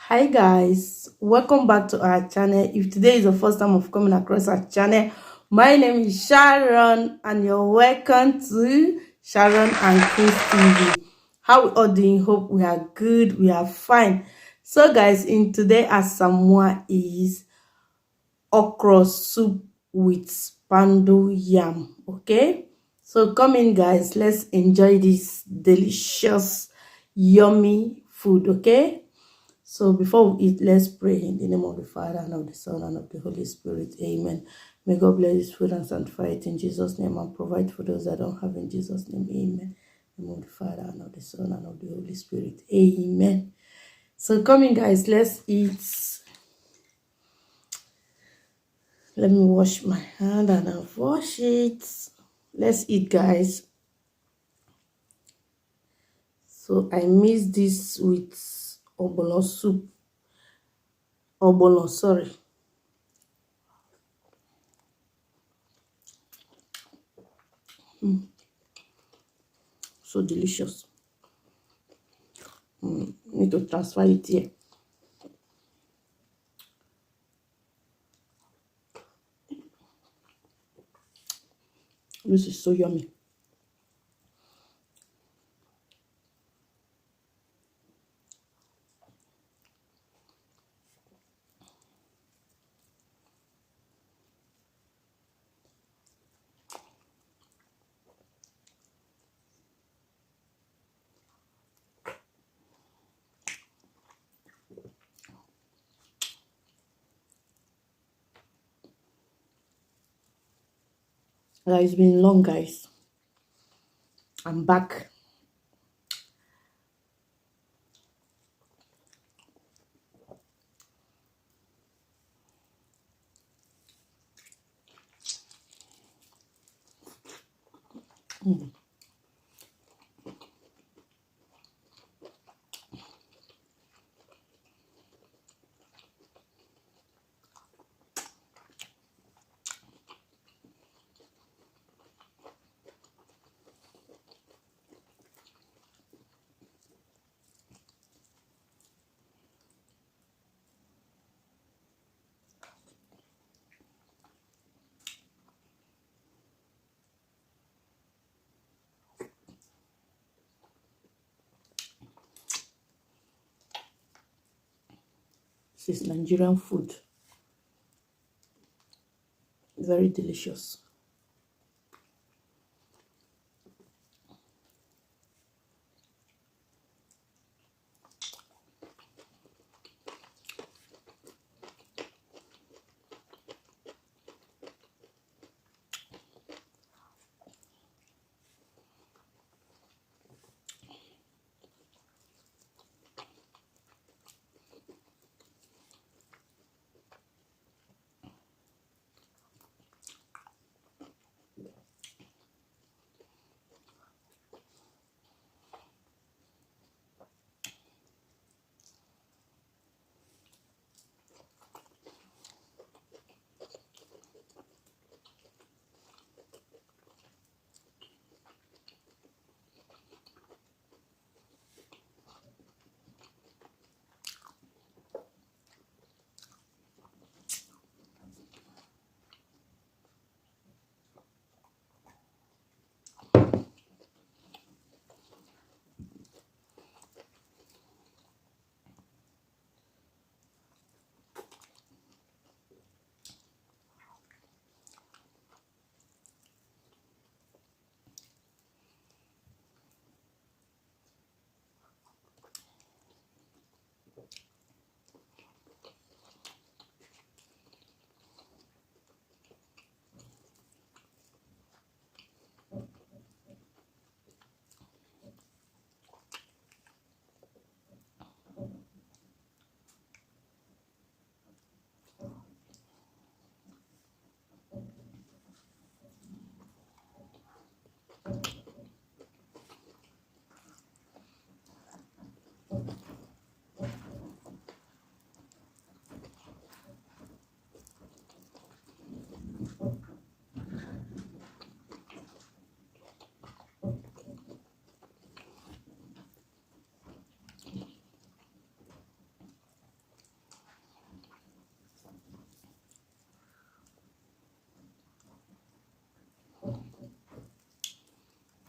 Hi guys, welcome back to our channel. If today is the first time of coming across our channel, my name is Sharon and you're welcome to Sharon and Chris TV. How we all doing? Hope we are good, we are fine. So guys, in today asamoah is okra soup with poundo yam. Okay, so come in guys, let's enjoy this delicious yummy food. Okay, so before we eat, let's pray in the name of the Father, and of the Son, and of the Holy Spirit. Amen. May God bless this food and sanctify it in Jesus' name, and provide for those that don't have in Jesus' name. Amen. In the name of the Father, and of the Son, and of the Holy Spirit. Amen. So coming guys, let's eat. Let me wash my hand and I'll wash it. Let's eat guys. So I mix this with ogbono soup. Ogbono, sorry. So delicious. Need to transfer it here. This is so yummy. It's been long, guys. I'm back. This is Nigerian food. Very delicious.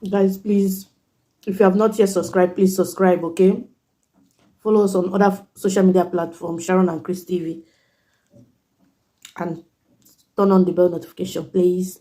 Guys, please, if you have not yet subscribed, please subscribe, okay? Follow us on other social media platforms, Sharon and Chris TV, and turn on the bell notification, please.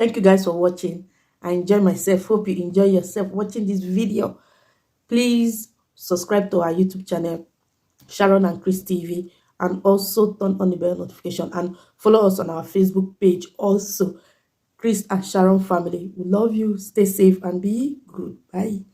Thank you guys for watching. I enjoy myself. Hope you enjoy yourself watching this video. Please subscribe to our YouTube channel, Sharon and Chris TV, and also turn on the bell notification and follow us on our Facebook page also, Chris and Sharon Family. We love you. Stay safe and be good. Bye.